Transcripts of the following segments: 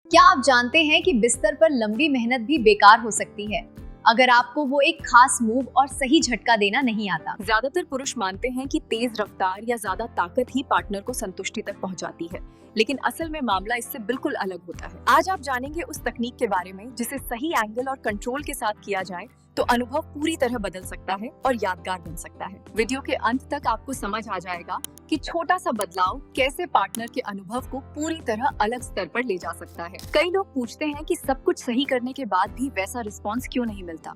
क्या आप जानते हैं कि बिस्तर पर लंबी मेहनत भी बेकार हो सकती है अगर आपको वो एक खास मूव और सही झटका देना नहीं आता। ज्यादातर पुरुष मानते हैं कि तेज रफ्तार या ज्यादा ताकत ही पार्टनर को संतुष्टि तक पहुंचाती है, लेकिन असल में मामला इससे बिल्कुल अलग होता है। आज आप जानेंगे उस तकनीक के बारे में जिसे सही एंगल और कंट्रोल के साथ किया जाए तो अनुभव पूरी तरह बदल सकता है और यादगार बन सकता है। वीडियो के अंत तक आपको समझ आ जाएगा कि छोटा सा बदलाव कैसे पार्टनर के अनुभव को पूरी तरह अलग स्तर पर ले जा सकता है। कई लोग पूछते हैं कि सब कुछ सही करने के बाद भी वैसा रिस्पॉन्स क्यों नहीं मिलता,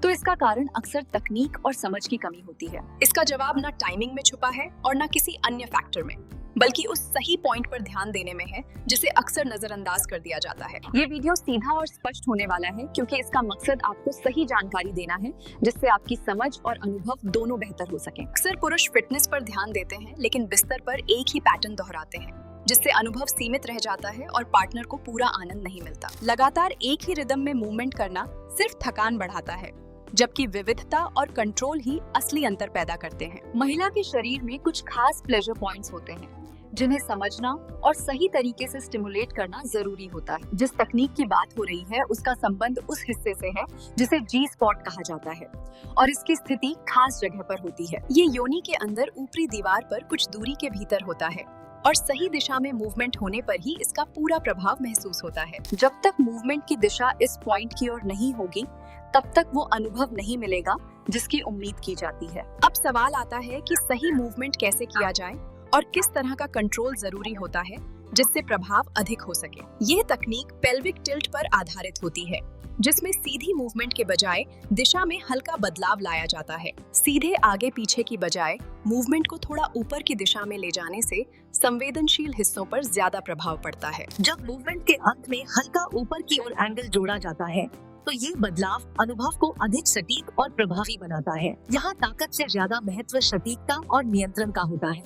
तो इसका कारण अक्सर तकनीक और समझ की कमी होती है। इसका जवाब न टाइमिंग में छुपा है और न किसी अन्य फैक्टर में, बल्कि उस सही पॉइंट पर ध्यान देने में है जिसे अक्सर नजरअंदाज कर दिया जाता है। ये वीडियो सीधा और स्पष्ट होने वाला है क्योंकि इसका मकसद आपको सही जानकारी देना है जिससे आपकी समझ और अनुभव दोनों बेहतर हो सके। अक्सर पुरुष फिटनेस पर ध्यान देते हैं लेकिन बिस्तर पर एक ही पैटर्न दोहराते हैं, जिससे अनुभव सीमित रह जाता है और पार्टनर को पूरा आनंद नहीं मिलता। लगातार एक ही रिदम में मूवमेंट करना सिर्फ थकान बढ़ाता है, जबकि विविधता और कंट्रोल ही असली अंतर पैदा करते हैं। महिला के शरीर में कुछ खास प्लेजर पॉइंट्स होते हैं जिन्हें समझना और सही तरीके से स्टिमुलेट करना जरूरी होता है। जिस तकनीक की बात हो रही है उसका संबंध उस हिस्से से है जिसे जी स्पॉट कहा जाता है और इसकी स्थिति खास जगह पर होती है। ये योनि के अंदर ऊपरी दीवार पर कुछ दूरी के भीतर होता है और सही दिशा में मूवमेंट होने पर ही इसका पूरा प्रभाव महसूस होता है। जब तक मूवमेंट की दिशा इस पॉइंट की ओर नहीं होगी तब तक वो अनुभव नहीं मिलेगा जिसकी उम्मीद की जाती है। अब सवाल आता है कि सही मूवमेंट कैसे किया जाए और किस तरह का कंट्रोल जरूरी होता है जिससे प्रभाव अधिक हो सके। यह तकनीक पेल्विक टिल्ट पर आधारित होती है, जिसमें सीधी मूवमेंट के बजाय दिशा में हल्का बदलाव लाया जाता है। सीधे आगे पीछे की बजाय मूवमेंट को थोड़ा ऊपर की दिशा में ले जाने से संवेदनशील हिस्सों पर ज्यादा प्रभाव पड़ता है। जब मूवमेंट के अंत में हल्का ऊपर की ओर एंगल जोड़ा जाता है तो ये बदलाव अनुभव को अधिक सटीक और प्रभावी बनाता है। यहाँ ताकत से ज्यादा महत्व सटीकता और नियंत्रण का होता है,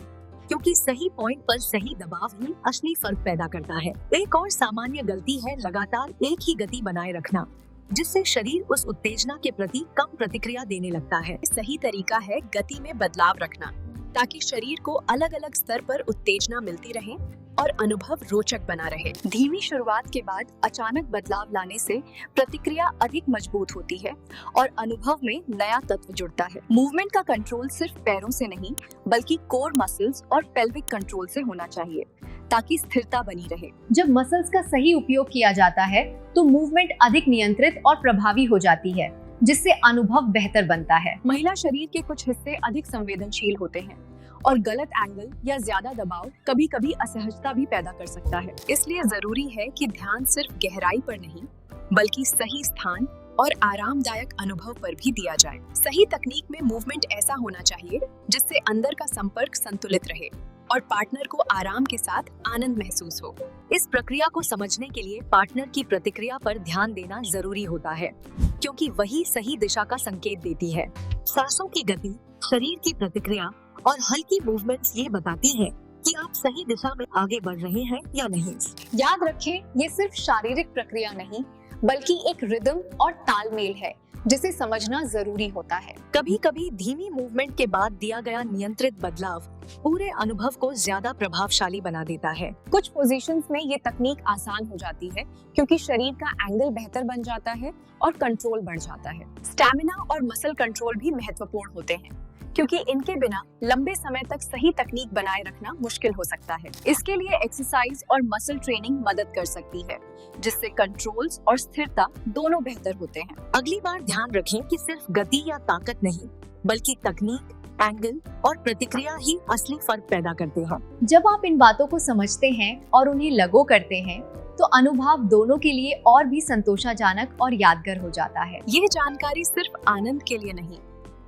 क्योंकि सही पॉइंट पर सही दबाव ही असली फर्क पैदा करता है। एक और सामान्य गलती है लगातार एक ही गति बनाए रखना, जिससे शरीर उस उत्तेजना के प्रति कम प्रतिक्रिया देने लगता है। सही तरीका है गति में बदलाव रखना, ताकि शरीर को अलग अलग स्तर पर उत्तेजना मिलती रहे और अनुभव रोचक बना रहे। धीमी शुरुआत के बाद अचानक बदलाव लाने से प्रतिक्रिया अधिक मजबूत होती है और अनुभव में नया तत्व जुड़ता है। मूवमेंट का कंट्रोल सिर्फ पैरों से नहीं बल्कि कोर मसल्स और पेल्विक कंट्रोल से होना चाहिए ताकि स्थिरता बनी रहे। जब मसल्स का सही उपयोग किया जाता है तो मूवमेंट अधिक नियंत्रित और प्रभावी हो जाती है, जिससे अनुभव बेहतर बनता है। महिला शरीर के कुछ हिस्से अधिक संवेदनशील होते हैं और गलत एंगल या ज्यादा दबाव कभी कभी असहजता भी पैदा कर सकता है। इसलिए जरूरी है कि ध्यान सिर्फ गहराई पर नहीं बल्कि सही स्थान और आरामदायक अनुभव पर भी दिया जाए। सही तकनीक में मूवमेंट ऐसा होना चाहिए जिससे अंदर का संपर्क संतुलित रहे और पार्टनर को आराम के साथ आनंद महसूस हो। इस प्रक्रिया को समझने के लिए पार्टनर की प्रतिक्रिया पर ध्यान देना जरूरी होता है, क्योंकि वही सही दिशा का संकेत देती है। सांसों की गति, शरीर की प्रतिक्रिया और हल्की मूवमेंट्स ये बताती हैं कि आप सही दिशा में आगे बढ़ रहे हैं या नहीं। याद रखें, ये सिर्फ शारीरिक प्रक्रिया नहीं बल्कि एक रिदम और तालमेल है जिसे समझना जरूरी होता है। कभी कभी धीमी मूवमेंट के बाद दिया गया नियंत्रित बदलाव पूरे अनुभव को ज्यादा प्रभावशाली बना देता है। कुछ पोजीशंस में ये तकनीक आसान हो जाती है क्योंकि शरीर का एंगल बेहतर बन जाता है और कंट्रोल बढ़ जाता है। स्टैमिना और मसल कंट्रोल भी महत्वपूर्ण होते हैं क्योंकि इनके बिना लंबे समय तक सही तकनीक बनाए रखना मुश्किल हो सकता है। इसके लिए एक्सरसाइज और मसल ट्रेनिंग मदद कर सकती है, जिससे कंट्रोल्स और स्थिरता दोनों बेहतर होते हैं। अगली बार ध्यान रखें कि सिर्फ गति या ताकत नहीं बल्कि तकनीक, एंगल और प्रतिक्रिया ही असली फर्क पैदा करते हैं। जब आप इन बातों को समझते हैं और उन्हें लागू करते हैं तो अनुभव दोनों के लिए और भी संतोषजनक और यादगार हो जाता है। ये जानकारी सिर्फ आनंद के लिए नहीं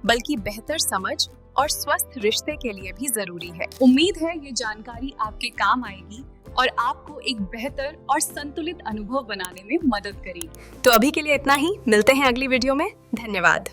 बल्कि बेहतर समझ और स्वस्थ रिश्ते के लिए भी जरूरी है। उम्मीद है ये जानकारी आपके काम आएगी और आपको एक बेहतर और संतुलित अनुभव बनाने में मदद करेगी। तो अभी के लिए इतना ही, मिलते हैं अगली वीडियो में। धन्यवाद।